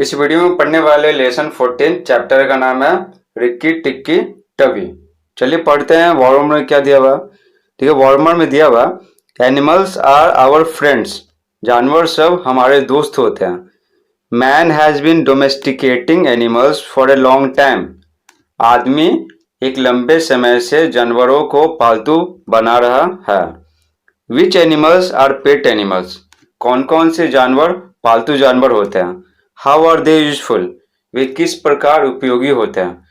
इस वीडियो में पढ़ने वाले लेसन 14 चैप्टर का नाम है रिक्की टिक्की टवी। चलिए पढ़ते हैं। वॉर्मर में क्या दिया हुआ? ठीक है, वॉर्मर में दिया हुआ एनिमल्स आर आवर फ्रेंड्स, जानवर सब हमारे दोस्त होते हैं। Man has been domesticating animals for a long time, आदमी एक लंबे समय से जानवरों को पालतू बना रहा है। Which animals are pet animals, कौन कौन से जानवर पालतू जानवर होते हैं। हाउ आर दे यूजफुल, वे किस प्रकार उपयोगी होते हैं।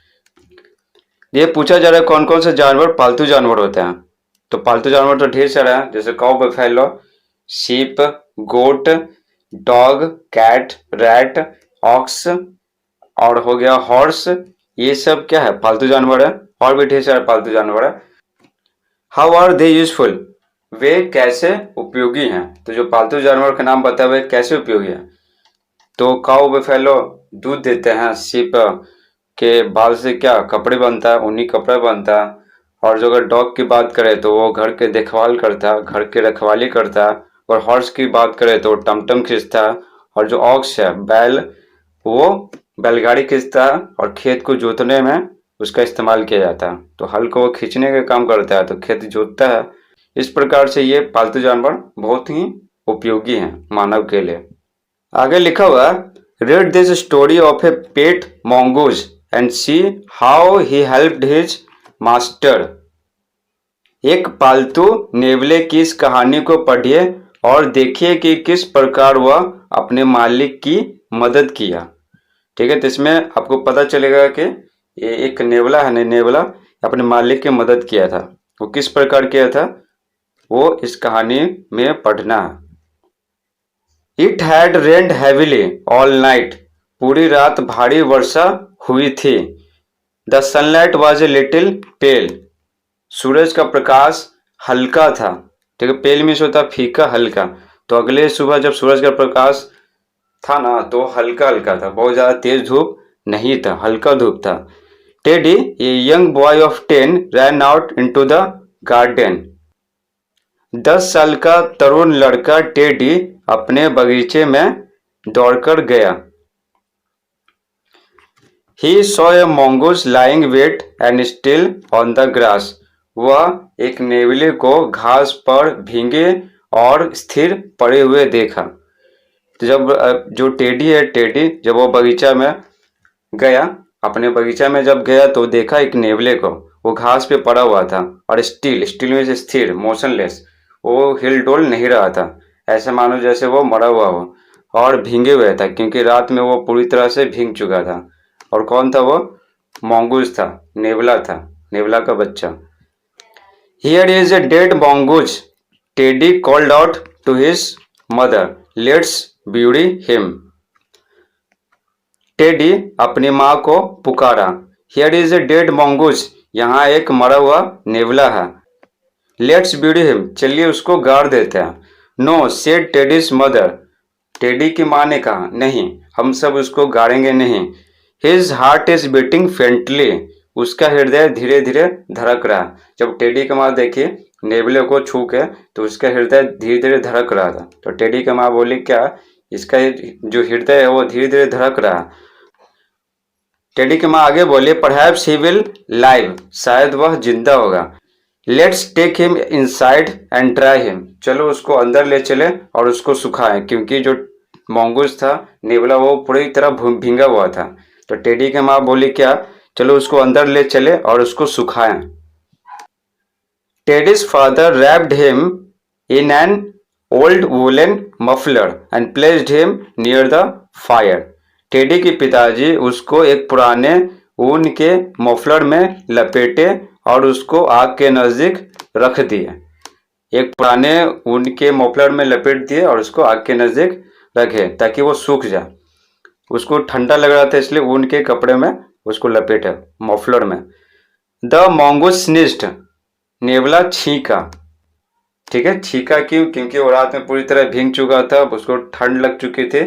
ये पूछा जा रहा है कौन कौन से जानवर पालतू जानवर होते हैं। तो पालतू जानवर तो ढेर सारा है, जैसे काऊ, बफेलो, शीप, गोट, डॉग, कैट, रैट, ऑक्स और हो गया हॉर्स। ये सब क्या है? पालतू जानवर है। और भी ढेर सारे पालतू जानवर है। हाउ आर दे यूजफुल, वे कैसे उपयोगी हैं। तो जो पालतू जानवर का नाम बताया हुआ कैसे उपयोगी है। तो काऊ, बफेलो दूध देते हैं, शीप के बाल से क्या कपड़े बनता है, ऊनी कपड़ा बनता है। और जो अगर डॉग की बात करें तो वो घर के देखभाल करता है, घर के रखवाली करता है। और हॉर्स की बात करें तो टमटम खींचता है। और जो ऑक्स है बैल, वो बैलगाड़ी खींचता है और खेत को जोतने में उसका इस्तेमाल किया जाता है। तो हल को वो खींचने का काम करता है, तो खेत जोतता है। इस प्रकार से ये पालतू जानवर बहुत ही उपयोगी हैं मानव के लिए। आगे लिखा हुआ read this story of A pet mongoose and see how he helped his master. एक पालतू नेवले की इस कहानी को पढ़िए और देखिए कि किस प्रकार वह अपने मालिक की मदद किया। ठीक है, तो इसमें आपको पता चलेगा कि ये एक नेवला है, नेवला अपने मालिक की मदद किया था। वो किस प्रकार किया था वो इस कहानी में पढ़ना है। It had rained heavily all night, पूरी रात भारी वर्षा हुई थी। The sunlight was a little pale, सूरज का प्रकाश हल्का था। ठीक है, पेल मीन्स होता फीका, हल्का। तो अगले सुबह जब सूरज का प्रकाश था ना तो हल्का हल्का था, बहुत ज़्यादा तेज धूप नहीं था, हल्का धूप था। Teddy, a young boy of 10, ran out into the garden. 10 साल का तरुण लड़का टेडी अपने बगीचे में दौड़कर गया। He saw a mongoose lying wet and still on the grass. वह एक नेवले को घास पर भीगे और स्थिर पड़े हुए देखा। तो जब जो टेडी है, टेडी जब वो बगीचा में गया, अपने बगीचा में जब गया तो देखा एक नेवले को, वो घास पे पड़ा हुआ था और स्टिल में स्थिर, मोशनलेस, वो हिल डोल नहीं रहा था, ऐसे मानो जैसे वो मरा हुआ हो। और भीगे हुए था क्योंकि रात में वो पूरी तरह से भीग चुका था। और कौन था वो? mongoose था, नेवला था, नेवला का बच्चा। Here is a dead mongoose, Teddy called out to his mother. Let's bury him. Teddy अपनी माँ को पुकारा। Here is a dead mongoose, यहाँ एक मरा हुआ नेवला है। Let's bury him, चलिए उसको गाड़ देते हैं। No, said Teddy's mother, teddy की माँ ने कहा, नहीं, हम सब उसको गाड़ेंगे नहीं। His heart is beating faintly, उसका हृदय धीरे धीरे धड़क रहा। जब टेडी की माँ देखी नेवले को छू के तो उसका हृदय धीरे धीरे धड़क रहा था। तो टेडी की माँ बोली, क्या इसका जो हृदय है वो धीरे धीरे धड़क रहा। टेडी की माँ आगे बोली, Perhaps he will live, शायद वह जिंदा होगा। Let's take him inside and dry him, चलो उसको अंदर ले चले और उसको सुखाएं, क्योंकि जो mongoose था नेवला वो पूरी तरह भींगा हुआ था। तो टेडी की माँ बोली, क्या चलो उसको अंदर ले चले और उसको सुखाएं। Teddy's father wrapped him in an old woollen muffler and placed him near the fire. Teddy के पिताजी उसको एक पुराने ऊन के मफलर में लपेटे और उसको आग के नजदीक रख दिए। एक पुराने ऊन के मफलर में लपेट दिए और उसको आग के नजदीक रखे ताकि वो सूख जाए। उसको ठंडा लग रहा था इसलिए ऊन के कपड़े में उसको लपेटा, मफलर में। The mongoose sneezed, नेवला छींका। ठीक है, छींका क्यों? क्योंकि वो रात में पूरी तरह भीग चुका था, उसको ठंड लग चुकी थी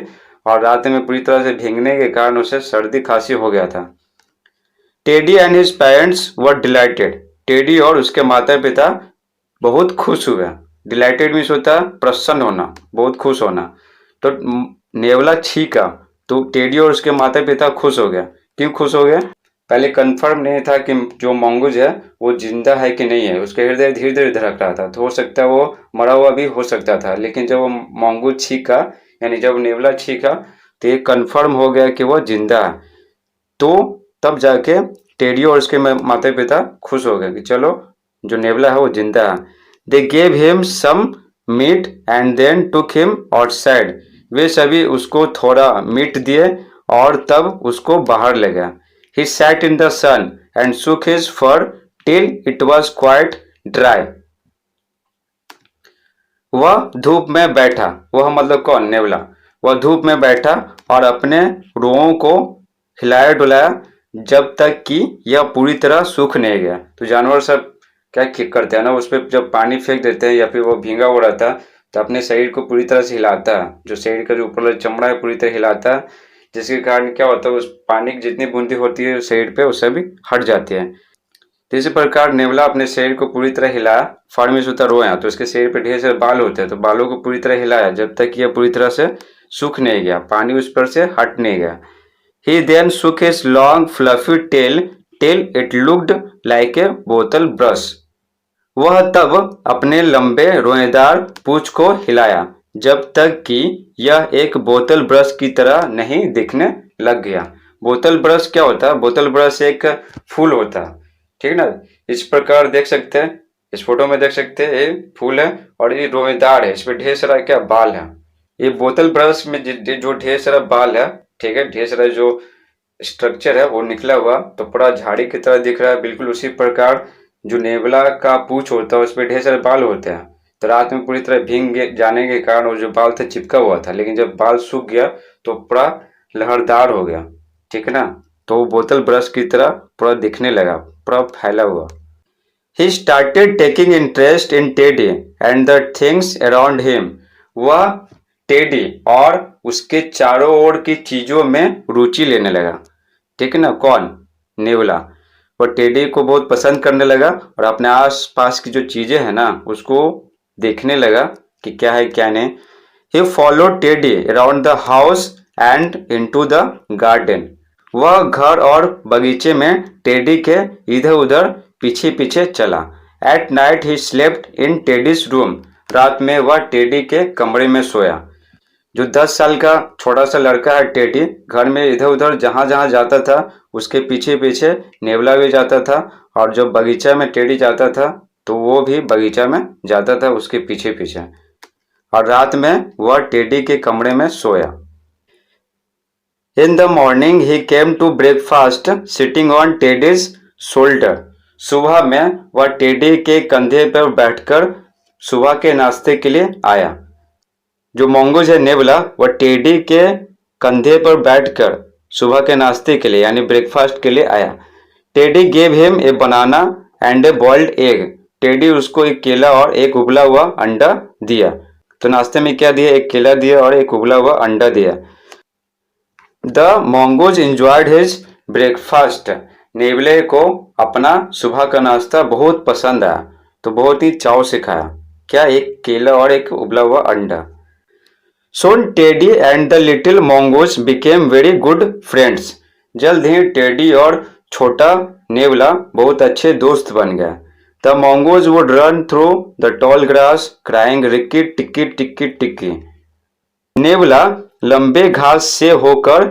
और रात में पूरी तरह से भीगने के कारण उसे सर्दी खांसी हो गया था। Teddy and his parents were dilated, teddy और उसके माता पिता बहुत खुश हुए। डिलाइटेड मीन्स होता है प्रसन्न होना, बहुत खुश होना। तो नेवला छींका तो टेडी और उसके माता पिता खुश हो गया। क्यों खुश हो गया? पहले कंफर्म नहीं था कि जो मंगूज है वो जिंदा है कि नहीं है, उसके हृदय धीरे धीरे धड़क रहा था, तो हो सकता है वो मरा हुआ भी हो सकता था। लेकिन जब वो मंगूज छींका, यानी जब नेवला छींका, तो ये कंफर्म हो गया कि वो जिंदा है। तो तब जाके टेडी और उसके माता पिता खुश हो गए कि चलो जो नेवला है वो जिंदा है। They gave him some meat and then took him outside. वे सभी उसको थोड़ा मीट दिए और तब उसको बाहर ले गया। He sat in the sun and shook his fur till it was quite dry. वह धूप में बैठा, वह मतलब कौन? नेवला। वह धूप में बैठा और अपने रोओं को हिलाया डुलाया जब तक कि यह पूरी तरह सूख नहीं गया। तो जानवर सब क्या करते हैं ना, उस पर जब पानी फेंक देते हैं या फिर वो भींगा हुआ रहता है तो अपने शरीर को पूरी तरह से हिलाता है, जो शरीर का जो ऊपर वाला चमड़ा है पूरी तरह हिलाता है, जिसके कारण क्या होता है उस पानी की जितनी बूंदी होती है शरीर पे वो सभी हट जाती है। तो इसी प्रकार नेवला अपने शरीर को पूरी तरह हिलाया। फर में सूता रोया, तो उसके शरीर पे ढेर सारे बाल होते हैं, तो बालों को पूरी तरह हिलाया जब तक यह पूरी तरह से सूख नहीं गया, पानी उस पर से हट नहीं गया। He then shook his long fluffy tail till it looked like a bottle brush. वह तब अपने लंबे रोएदार पूंछ को हिलाया जब तक कि यह एक बोतल ब्रश की तरह नहीं दिखने लग गया। बोतल ब्रश क्या होता है? बोतल ब्रश एक फूल होता है, ठीक ना। इस प्रकार देख सकते हैं, इस फोटो में देख सकते हैं, ये फूल है और ये रोएदार है, इस पे ढेर सारा क्या बाल है। ये बोतल ब्रश में जो ढेर सारा बाल है, ठीक है, ढेर सारा जो स्ट्रक्चर है वो निकला हुआ तो पूरा झाड़ी की तरह दिख रहा है। बिल्कुल उसी प्रकार जो नेवला का पूंछ होता है उस पर ढेर सारे बाल होते हैं, तो रात में पूरी तरह भीग जाने के कारण वो जो बाल था चिपका हुआ था, लेकिन जब बाल सूख गया तो पूरा लहरदार हो गया, ठीक है ना। तो वो बोतल ब्रश की तरह पूरा दिखने लगा, पूरा फैला हुआ। He started taking interest in Teddy and the things around him. वह टेडी और उसके चारों ओर की चीजों में रुचि लेने लगा, ठीक है ना। कौन? नेवला। वह टेडी को बहुत पसंद करने लगा और अपने आस पास की जो चीजें हैं ना उसको देखने लगा कि क्या है क्या नहीं। He followed Teddy around the house and into the garden. वह घर और बगीचे में टेडी के इधर उधर पीछे पीछे चला। At night he slept in Teddy's room. रात में वह टेडी के कमरे में सोया। जो 10 साल का छोटा सा लड़का है टेडी, घर में इधर उधर जहां जहां जाता था उसके पीछे पीछे नेवला भी जाता था, और जब बगीचा में टेडी जाता था तो वो भी बगीचा में जाता था उसके पीछे पीछे, और रात में वह टेडी के कमरे में सोया। In the morning he came to breakfast sitting on Teddy's shoulder. सुबह में वह टेडी के कंधे पर बैठकर सुबह के नाश्ते के लिए आया। जो मंगूज है नेवला, वह टेडी के कंधे पर बैठकर सुबह के नाश्ते के लिए यानी ब्रेकफास्ट के लिए आया। Teddy gave him a banana and A boiled egg. Teddy उसको एक केला और एक उबला हुआ अंडा दिया. तो नाश्ते में क्या दिया? एक केला दिया और एक उबला हुआ अंडा दिया. The mongoose enjoyed his breakfast. नेवले को अपना सुबह का नाश्ता बहुत पसंद आया, तो बहुत ही चाव से खाया. क्या? एक केला और एक उबला हुआ अंडा. Soon Teddy and the little mongoose became very good friends. जल्द ही टेडी और छोटा नेवला बहुत अच्छे दोस्त बन गए. The mongoose would run through the tall grass crying Rikki Tikki Tikki Tikki. नेवला लंबे घास से होकर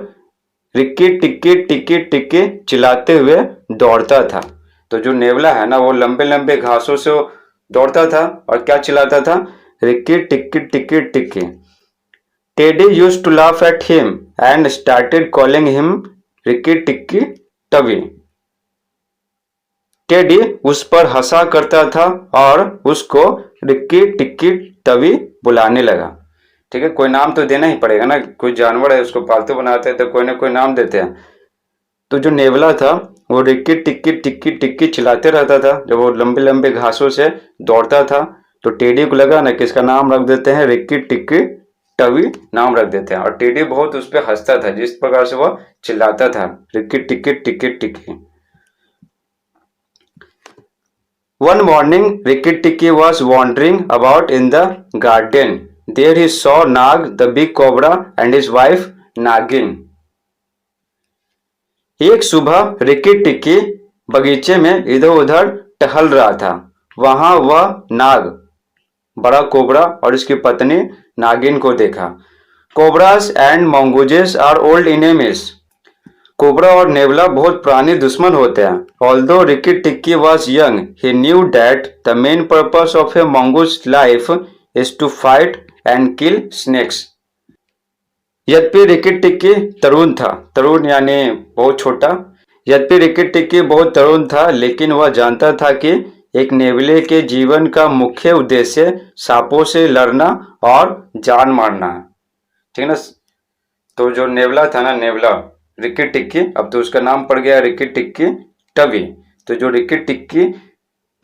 रिक्की टिक्की टिक्की टिक्की चिल्लाते हुए दौड़ता था. तो जो नेवला है ना, वो लंबे लंबे घासों से दौड़ता था और क्या चिल्लाता था? Rikki Tikki Tikki Tikki. Teddy used to laugh at him and started calling him Rikki Tikki Tavi. Teddy उस पर हंसा करता था और उसको रिक्की टिक्की टवी बुलाने लगा. ठीक है, कोई नाम तो देना ही पड़ेगा ना. कोई जानवर है उसको पालतू बनाते हैं तो कोई ना कोई नाम देते हैं. तो जो नेवला था वो रिक्की टिक्की टिक्की टिक्की चिल्लाते रहता था जब वो लंबे लंबे घासों से दौड़ता था. तो टेडी को लगा ना कि इसका नाम रख देते हैं रिक्की टिक्की टवी नाम रख देते हैं. और टेडी बहुत उस पर हंसता था जिस प्रकार से वह चिल्लाता था Rikki Tikki Tikki tikki. One morning, Rikki Tikki was wandering about in the garden. There he saw Nag, the big cobra, and his wife Nagin. एक सुबह रिक्की टिक्की बगीचे में इधर उधर टहल रहा था। वहां वह नाग, बड़ा कोबरा और उसकी पत्नी नागिन को देखा। Cobras and mongooses are old enemies. कोबरा और नेवला बहुत पुराने दुश्मन होते हैं। Although Rikki Tikki was young, he knew that the main purpose of a mongoose life is to fight and kill snakes. यद्यपि रिक्की टिक्की तरुण था, तरुण यानी बहुत छोटा। यद्यपि रिक्की टिक्की बहुत तरुण था, लेकिन वह जानता था कि एक नेवले के जीवन का मुख्य उद्देश्य सांपों से लड़ना और जान मारना है। ठीक है ना। तो जो नेवला था ना, नेवला रिक्की टिक्की, अब तो उसका नाम पड़ गया रिक्की टिक्की टवी। तो जो रिक्की टिक्की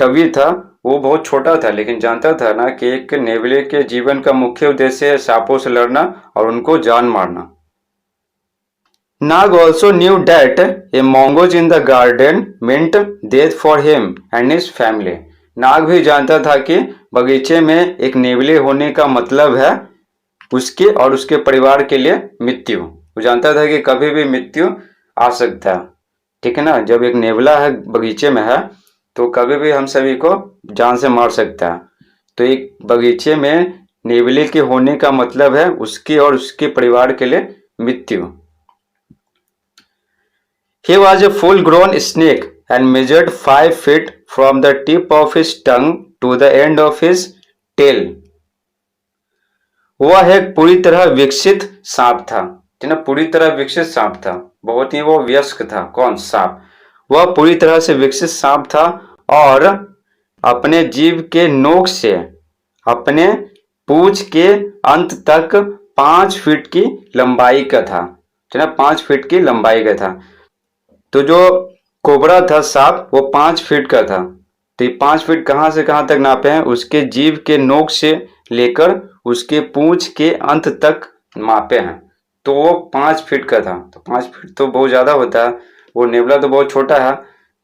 टवी था वो बहुत छोटा था, लेकिन जानता था ना कि एक नेवले के जीवन का मुख्य उद्देश्य है सांपों से लड़ना और उनको जान मारना। Nag also knew that a mongoose in the garden meant death for him and his family. Nag भी जानता था कि बगीचे में एक नेवले होने का मतलब है उसके और उसके परिवार के लिए मृत्यु। वो जानता था कि कभी भी मृत्यु आ सकता है। ठीक है ना। जब एक नेवला है बगीचे में है तो कभी भी हम सभी को जान से मार सकता है। तो एक बगीचे में नेवले के होने का मतलब है उसके और उसके परिवार के लिए मृत्यु। He was a full-grown snake and measured 5 feet from the tip of his tongue to the end of his tail. वह एक पूरी तरह विकसित सांप था। ना, पूरी तरह विकसित सांप था, बहुत ही वो वयस्क था। कौन? सांप। वह पूरी तरह से विकसित सांप था और अपने जीभ के नोक से अपने पूंछ के अंत तक 5 फीट की लंबाई का था। 5 फीट की लंबाई का था। तो जो कोबरा था सांप वो 5 फीट का था। तो ये 5 फीट कहाँ से कहाँ तक नापे हैं? उसके जीभ के नोक से लेकर उसके पूंछ के अंत तक मापे हैं। तो वो 5 फीट का था। तो 5 फीट तो बहुत ज्यादा होता है। वो नेवला तो बहुत छोटा है,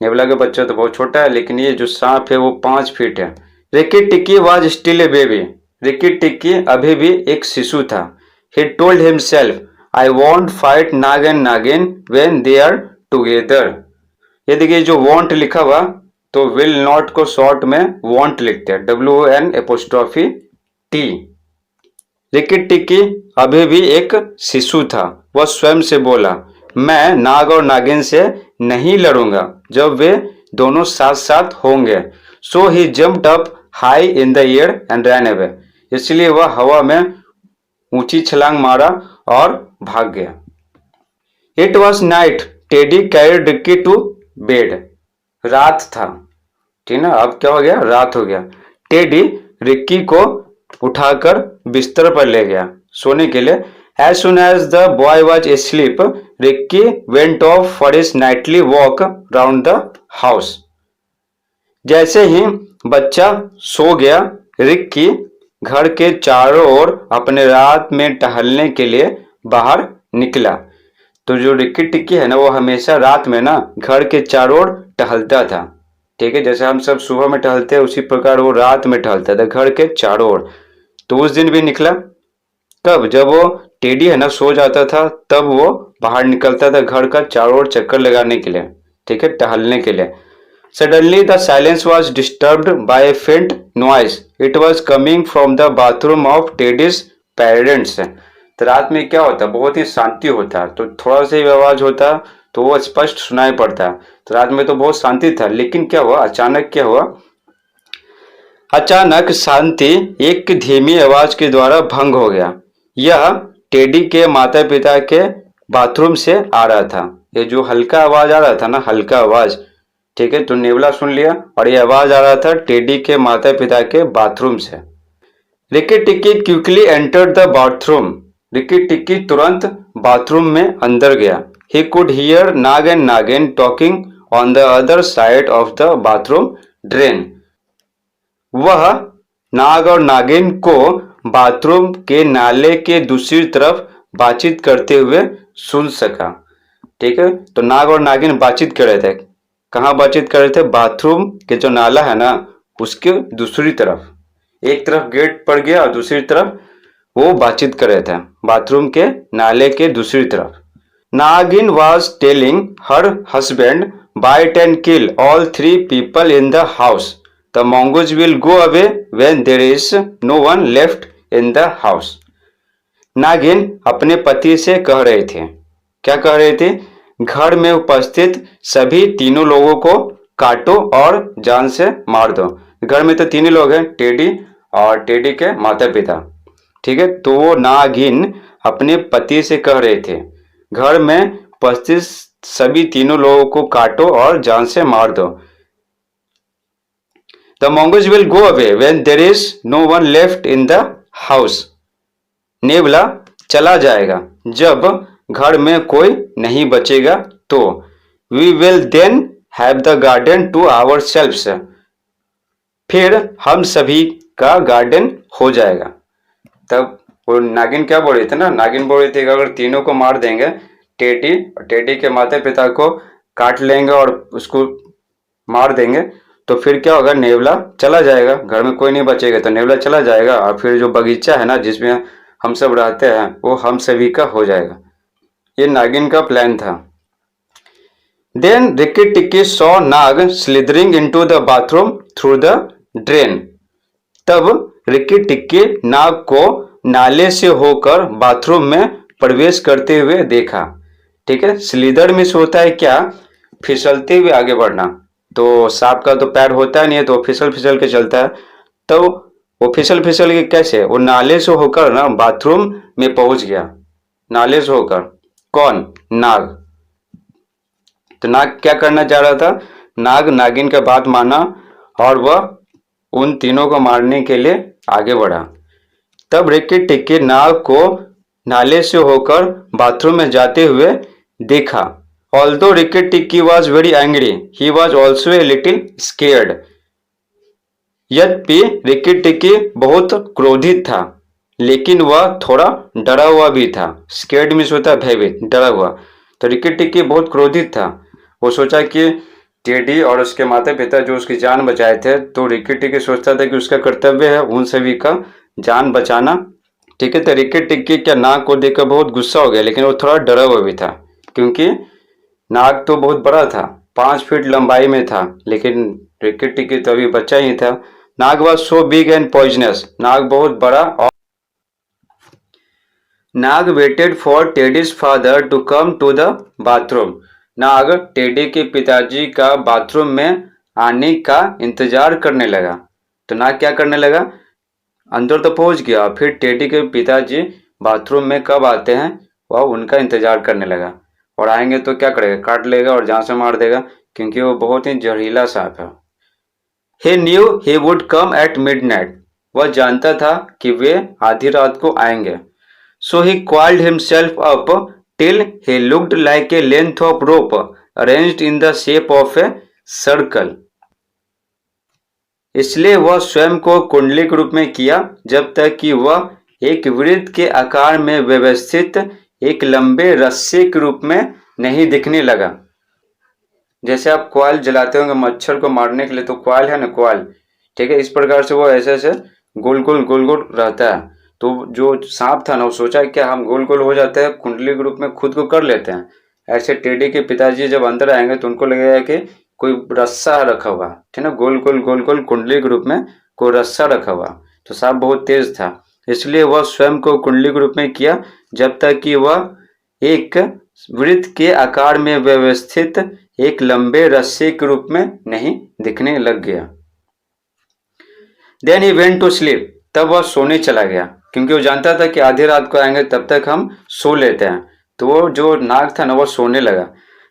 नेवला का बच्चा तो बहुत छोटा है, लेकिन ये जो सांप है वो 5 फीट है। Rikki Tikki was still a baby. Rikki Tikki अभी भी एक शिशु था। He told himself, I won't fight Nag and Nagin when they are together. ये देखिए जो वॉन्ट लिखा हुआ, तो विल नॉट को शॉर्ट में वॉन्ट लिखते हैं, WON''T। रिक्की टिक्की अभी भी एक शिशु था। वह स्वयं से बोला, मैं नाग और नागिन से नहीं लड़ूंगा जब वे दोनों साथ साथ होंगे। So he jumped up high in the air and ran away. इसलिए वह हवा में ऊंची छलांग मारा और भाग गया। It was night, Teddy carried Rikki to bed. रात था। ठीक ना। अब क्या हो गया? रात हो गया। टेडी रिक्की को उठाकर बिस्तर पर ले गया सोने के लिए। As soon as the boy was asleep, Ricky went off for his nightly walk round the house. जैसे ही बच्चा सो गया, रिक्की घर के चारों ओर अपने रात में टहलने के लिए बाहर निकला। तो जो रिक्की टिक्की है ना, वो हमेशा रात में ना घर के चारों ओर टहलता था। ठीक है। जैसे हम सब सुबह में टहलते हैं उसी प्रकार वो रात में टहलता था घर के चारों ओर। तो उस दिन भी निकला। तब जब वो टेडी है ना सो जाता था, तब वो बाहर निकलता था घर का चारों ओर चक्कर लगाने के लिए। ठीक है। टहलने के लिए। Suddenly the silence was disturbed by a faint noise. It was coming from the bathroom of Teddy's parents. तो रात में क्या होता? बहुत ही शांति होता। तो थोड़ा सा ही आवाज होता तो वो स्पष्ट सुनाई पड़ता। तो रात में तो बहुत शांति था, लेकिन क्या हुआ? अचानक क्या हुआ? अचानक शांति एक धीमी आवाज के द्वारा भंग हो गया। यह टेडी के माता पिता के बाथरूम से आ रहा था। ये जो हल्का आवाज आ रहा था ना, हल्का आवाज। ठीक है। तो नेवला सुन लिया और ये आवाज आ रहा था टेडी के माता पिता के बाथरूम से। Rikki Tikki quickly entered the bathroom. Rikki Tikki तुरंत बाथरूम में अंदर गया। He could hear Nag and Nagin talking on the other side of the bathroom drain. वह नाग और नागिन को बाथरूम के नाले के दूसरी तरफ बातचीत करते हुए सुन सका। ठीक है। तो नाग और नागिन बातचीत कर रहे थे। कहाँ बातचीत कर रहे थे? बाथरूम के जो नाला है ना उसके दूसरी तरफ। एक तरफ गेट पड़ गया और दूसरी तरफ वो बातचीत कर रहे थे बाथरूम के नाले के दूसरी तरफ। Nagin was telling her husband, bite and kill all three people in the house. The mongoose will go away when there is no one left in the house. नागिन अपने पति से कह रहे थे, क्या कह रहे थे? घर में उपस्थित सभी तीनों लोगों को काटो और जान से मार दो। घर में तो तीन ही लोग हैं, टेडी और टेडी के माता पिता, ठीक है। तो वो नागिन अपने पति से कह रहे थे, घर में उपस्थित सभी तीनों लोगों को काटो और जान से मार दो। The mongoose will go away when there is no one left in the house. नेवला चला जाएगा जब घर में कोई नहीं बचेगा तो। We will then have the garden to ourselves. फिर हम सभी का गार्डन हो जाएगा। तब वो नागिन क्या बोल रही थी ना, नागिन बोल रही थी कि अगर तीनों को मार देंगे, टेडी और टेडी के माता पिता को काट लेंगे और उसको मार देंगे, तो फिर क्या होगा? नेवला चला जाएगा, घर में कोई नहीं बचेगा तो नेवला चला जाएगा और फिर जो बगीचा है ना जिसमें हम सब रहते हैं वो हम सभी का हो जाएगा। ये नागिन का प्लान था। Then Rikki Tikki saw Nag slithering into the bathroom through the drain. तब रिक्की टिक्की नाग को नाले से होकर बाथरूम में प्रवेश करते हुए देखा। ठीक है, स्लीदर में होता है क्या? फिसलते हुए आगे बढ़ना। तो सांप का तो पैर होता नहीं है तो फिसल फिसल के चलता है, तो वो फिसल फिसल के कैसे? वो नाले से होकर ना बाथरूम में पहुंच गया। नाले से होकर कौन? नाग। तो नाग क्या करना चाह रहा था? नाग नागिन का बात माना और वह उन तीनों को मारने के लिए आगे बढ़ा। तब रिक्की टिक्की नाग को नाले से होकर बाथरूम में जाते हुए देखा। Although Rikki Tikki was very angry, he was also a little scared. यद्यपि रिक्की टिक्की बहुत क्रोधित था लेकिन वह थोड़ा डरा हुआ भी था। स्केर्ड मीन्स होता है भयभीत, डरा हुआ। तो रिक्की टिक्की बहुत क्रोधित था। वो सोचा कि टेडी और उसके माता पिता जो उसकी जान बचाए थे, तो रिक्की टिक्की सोचता था कि उसका कर्तव्य है उन सभी का जान बचाना। ठीक है, तो रिक्की टिक्की क्या नाग को देखकर बहुत गुस्सा हो गया, लेकिन वो थोड़ा डरा हुआ भी था क्योंकि नाग तो बहुत बड़ा था, 5 फीट लंबाई में था, लेकिन रिक्की टिक्की तो अभी बच्चा ही था। Nag was so big and poisonous, Nag बहुत बड़ा। और Nag waited for Teddy's father to come to the bathroom. Nag Teddy के पिताजी का बाथरूम में आने का इंतजार करने लगा। तो नाग क्या करने लगा? अंदर तो पहुंच गया, फिर टेडी के पिताजी बाथरूम में कब आते हैं वह उनका इंतजार करने लगा। और आएंगे तो क्या करेगा? काट लेगा और जान से मार देगा, क्योंकि वो बहुत ही जहरीला सांप है। He knew he would come at midnight. वह जानता था कि वे आधी रात को आएंगे। So he coiled himself up till he looked like a length of rope arranged in the shape of a circle. इसलिए वह स्वयं को कुंडली के रूप में किया जब तक कि वह एक वृत्त के आकार में व्यवस्थित एक लंबे रस्से के रूप में नहीं दिखने लगा। जैसे आप क्वाइल जलाते होंगे मच्छर को मारने के लिए, तो क्वाइल है ना, क्वाइल, ठीक है, इस प्रकार से वो ऐसे ऐसे गोल गोल गोल गोल रहता है। तो जो सांप था ना, वो सोचा क्या हम गोल गोल हो जाते हैं, कुंडली के रूप में खुद को कर लेते हैं। ऐसे टेडी के पिताजी जब अंदर आएंगे तो उनको लगेगा कि कोई रस्सा रखा हुआ, ठीक है ना, गोल गोल गोल गोल कुंडली के रूप में कोई रस्सा रखा हुआ। तो सांप बहुत तेज था, इसलिए वह स्वयं को कुंडली के रूप में किया जब तक कि वह एक वृत्त के आकार में व्यवस्थित एक लंबे रस्से के रूप में नहीं दिखने लग गया। Then he went to sleep. तब वह सोने चला गया, क्योंकि वो जानता था कि आधी रात को आएंगे तब तक हम सो लेते हैं। तो वो जो नाग था ना, वो सोने लगा।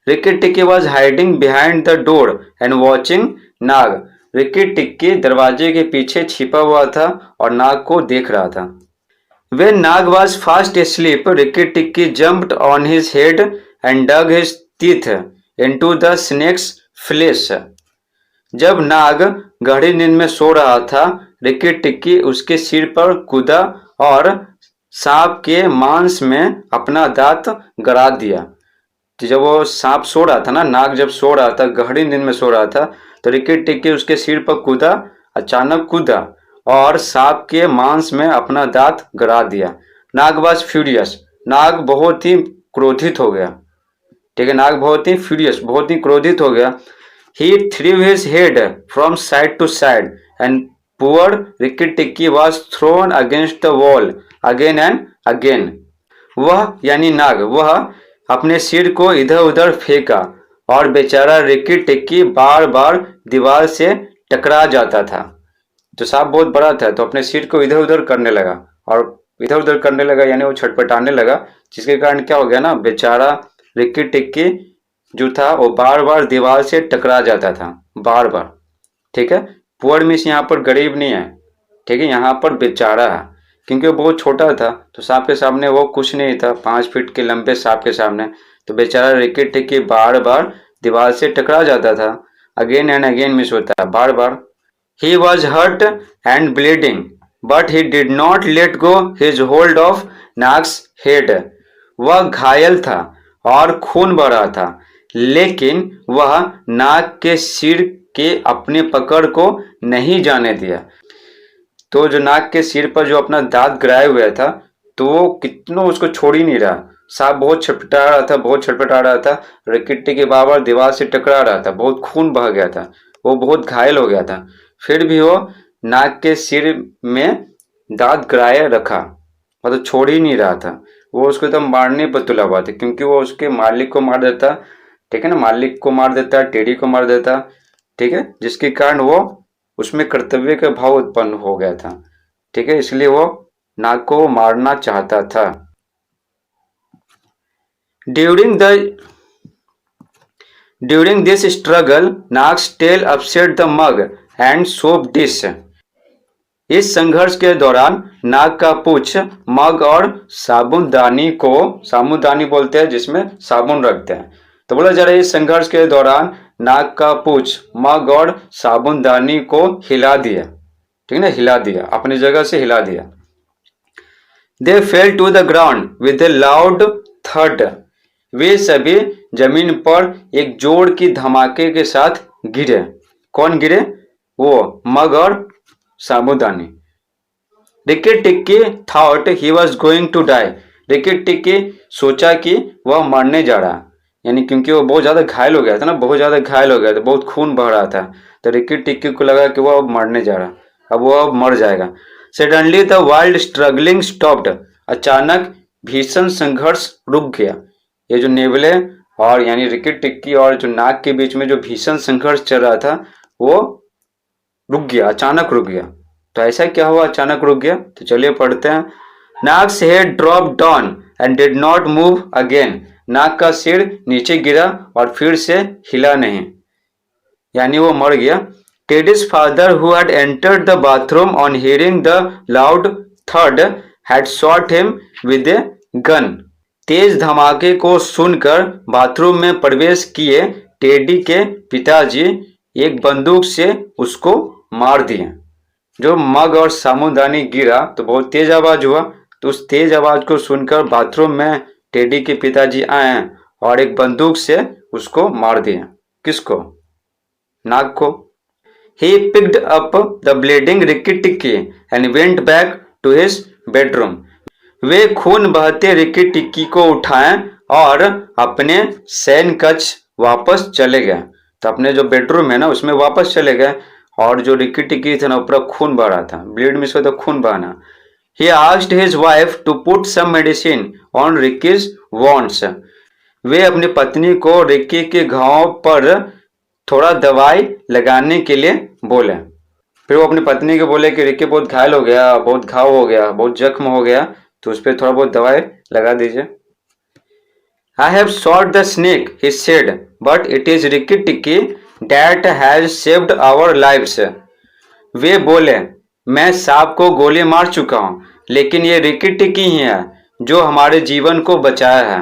Rikki Tikki was hiding behind the door and watching Nag. Rikki Tikki दरवाजे के पीछे छिपा हुआ था और नाग को देख रहा था। When Nag was fast asleep, Rikki Tikki jumped on his head and dug his teeth into the snake's flesh. जब नाग गहरी नींद में सो रहा था, रिक्की टिक्की उसके सिर पर कूदा और सांप के मांस में अपना दांत गड़ा दिया। जब वो सांप सो रहा था ना, नाग जब सो रहा था, गहरी नींद में सो रहा था, तो रिक्की टिक्की उसके सिर पर कूदा, अचानक कूदा और सांप के मांस में अपना दांत गड़ा दिया। नाग वाज फ्यूरियस, नाग बहुत ही क्रोधित हो गया। ठीक है, नाग बहुत ही फ्यूरियस, बहुत ही क्रोधित हो गया। He threw his head from side to side and poor Rikki Tikki was thrown against the wall again and again. वह यानी नाग, वह अपने सिर को इधर उधर फेंका और बेचारा रिक्की टिक्की बार बार दीवार से टकरा जाता था। तो सांप बहुत बड़ा था तो अपने सिर को इधर उधर करने लगा, और इधर उधर करने लगा यानी वो छटपटाने लगा, जिसके कारण क्या हो गया ना, बेचारा रिक्की टिक्की जो था वो बार बार दीवार से टकरा जाता था, बार बार। ठीक है, पुअर मीन्स यहाँ पर गरीब नहीं है, ठीक है, यहाँ पर बेचारा है, क्योंकि वो बहुत छोटा था तो सांप के सामने वो कुछ नहीं था, 5 फीट के लंबे सांप के सामने। तो बेचारा रिक्की टिक्की बार बार दीवार से टकरा जाता था। अगेन एंड अगेन मीन्स होता है बार बार। He was hurt and bleeding, but he did not let go his hold of Nag's head. वह घायल था और खून बह रहा था, लेकिन वह नाग के सिर के अपने पकड़ को नहीं जाने दिया। तो जो नाग के सिर पर जो अपना दांत गिराए हुआ था, तो वो कितनों उसको छोड़ ही नहीं रहा। सांप बहुत छटपटा रहा था, बहुत छटपटा रहा था, रिक्की टिक्की बार दीवार से टकरा रहा था, बहुत खून बह गया था, वो बहुत घायल हो गया था, फिर भी वो नाग के सिर में दांत गिराए रखा, मतलब छोड़ ही नहीं रहा था। वो उसको एकदम मारने पर तुला हुआ था, क्योंकि वो उसके मालिक को मार देता, ठीक है ना, मालिक को मार देता, टेडी को मार देता, ठीक है, जिसके कारण वो उसमें कर्तव्य का भाव उत्पन्न हो गया था। ठीक है, इसलिए वो नाग को मारना चाहता था। During this struggle Nag's tail upset the mug and soap dish. इस संघर्ष के दौरान नाग का पूछ मग और साबुनदानी को, साबुनदानी बोलते हैं जिसमें साबुन रखते हैं, तो बोला जा रहा है इस संघर्ष के दौरान नाग का पूछ मग और साबुनदानी को हिला दिया, ठीक है ना, हिला दिया, अपनी जगह से हिला दिया। They fell to the ground with a loud thud. वे सभी जमीन पर एक जोर की धमाके के साथ गिरे। कौन गिरे? वो मग और साबुदानी। Rikki Tikki thought he was going to die. Rikki Tikki सोचा कि वह मरने जा रहा, यानी क्योंकि वो बहुत ज्यादा घायल हो गया था ना, बहुत ज्यादा घायल हो गया था, बहुत खून बह रहा था, तो रिक्की टिक्की को लगा कि वह अब मरने जा रहा, अब वो अब मर जाएगा। Suddenly the wild struggling stopped. अचानक भीषण संघर्ष रुक गया। ये जो नेवले और यानी रिक्की टिक्की और जो नाग के बीच में जो भीषण संघर्ष चल रहा था वो रुक गया, अचानक रुक गया। तो ऐसा क्या हुआ अचानक रुक गया? तो चलिए पढ़ते हैं। Nag's head drop down and did not move again. Nag का सिर नीचे गिरा और फिर से हिला नहीं, यानी वो मर गया। Teddy's father who had entered the bathroom on hearing the loud थर्ड had shot him with a gun. तेज धमाके को सुनकर बाथरूम में प्रवेश किए टेडी के पिताजी एक बंदूक से उसको मार दिए। जो मग और साबुनदानी गिरा तो बहुत तेज आवाज हुआ, तो उस तेज आवाज को सुनकर बाथरूम में टेडी के पिताजी आए और एक बंदूक से उसको मार दिए। किसको? नाग को। He picked up the bleeding Rikki Tikki and went back to his bedroom. वे खून बहते रिक्की टिक्की को उठाएं और अपने शयन कक्ष वापस चले गए। तो अपने जो बेडरूम है ना उसमें वापस चले गए, और जो रिक्की टिक्की थे ना ऊपर खून बह रहा था, ब्लीड में से तो खून बहना। He asked his wife to put some medicine on Ricky's wounds. वे अपनी पत्नी को रिक्की के घावों पर थोड़ा दवाई लगाने के लिए बोले। फिर वो अपनी पत्नी को बोले कि रिक्की बहुत घायल हो गया, बहुत घाव हो गया, बहुत जख्म हो गया, तो उस पर थोड़ा बहुत दवाई लगा दीजिए। I have shot the snake, he said, but it is Ricky Tikki that has saved our lives. वे बोले, मैं सांप को गोली मार चुका हूँ, लेकिन ये रिक्की टिक्की ही है जो हमारे जीवन को बचाया है।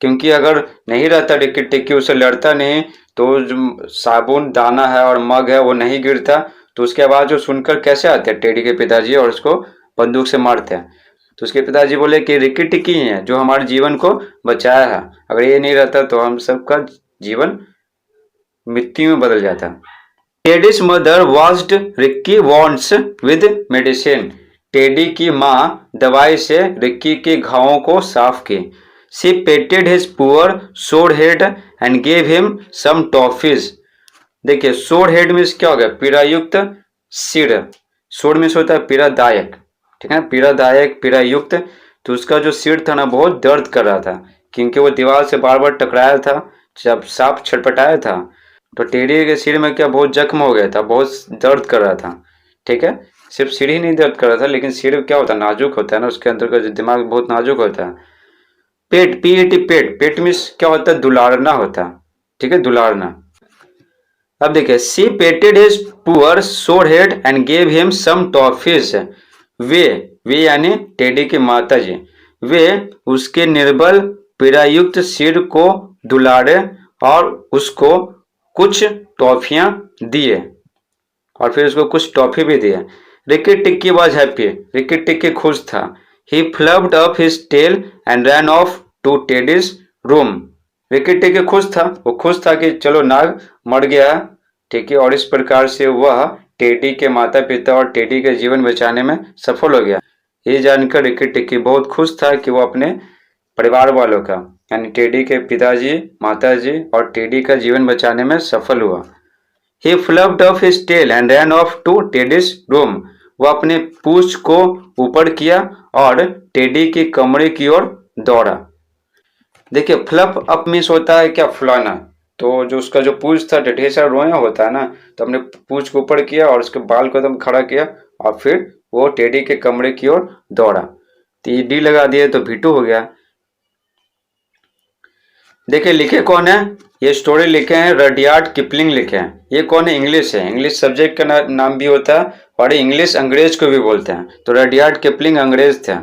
क्योंकि अगर नहीं रहता रिक्की टिक्की, उसे लड़ता नहीं, तो जो साबुन दाना है और मग है वो नहीं गिरता, तो उसके आवाज जो सुनकर कैसे आते हैं टेडी के पिताजी और उसको बंदूक से मारते हैं। तो उसके पिताजी बोले कि रिक्की टिक्की ही है जो हमारे जीवन को बचाया है, अगर ये नहीं रहता तो हम सबका जीवन मृत्यु में बदल जाता। Teddy's mother washed Rikki wounds with medicine. Teddy की माँ दवाई से रिक्की के घावों को साफ की। She patted his poor sore head and gave him some toffees. देखिए सोर हेड मीन्स क्या हो गया, पीड़ायुक्त सिर। सोर मीन्स होता है पीड़ादायक, ठीक है, पीड़ादायक पीड़ायुक्त। तो उसका जो सिर था ना बहुत दर्द कर रहा था, क्योंकि वो दीवार से बार बार टकराया था, जब सांप छटपटाया था तो टेडी के सिर में क्या बहुत जख्म हो गया था, बहुत दर्द कर रहा था, ठीक है। सिर्फ सिर ही नहीं दर्द कर रहा था, लेकिन सिर क्या होता है नाजुक होता है ना, उसके अंदर का जो दिमाग बहुत नाजुक होता है। पेट, पीएटी पेट, पेट मीन्स क्या होता है दुलारना होता है, ठीक है, दुलारना। अब देखिए she petted his poor sore head and gave him some toffees. वे यानी टेडी की माता जी, वे उसके निर्बल पीड़ायुक्त सिर को दुलारे और उसको कुछ टॉफियां दिए, और फिर उसको कुछ टॉफी भी दिए। Rikki Tikki was happy, Rikki Tikki खुश था। He flopped up his tail and ran off to Teddy's room. Rikki Tikki खुश था, वो खुश था कि चलो नाग मर गया, ठीक है, और इस प्रकार से वह टेडी के माता पिता और टेडी का जीवन बचाने में सफल हो गया। ये जानकर रिकी टिक्की बहुत खुश था कि वो अपने परिवार वालों का यानी टेडी के पिताजी, माताजी और टेडी का जीवन बचाने में सफल हुआ। He fluffed off his tail and ran off to Teddy's room. वो अपने पूंछ को ऊपर किया और टेडी की कमरे की ओर दौड़ा। देखिए फ्लफ अप मीन्स होता है क्या, फुलाना। तो जो उसका जो पूंछ था ढेर सारा रोया होता है ना, तो अपने पूंछ को ऊपर किया और उसके बाल को एकदम खड़ा किया और फिर वो टेडी के कमरे की ओर दौड़ा। तो ये डी लगा दिए तो भीटू हो गया। देखिए लिखे कौन है, ये स्टोरी लिखे हैं रडियार्ड किपलिंग लिखे हैं। ये कौन है, इंग्लिश है, इंग्लिश सब्जेक्ट का नाम भी होता है और इंग्लिश अंग्रेज को भी बोलते हैं। तो रडियार्ड किपलिंग अंग्रेज थे।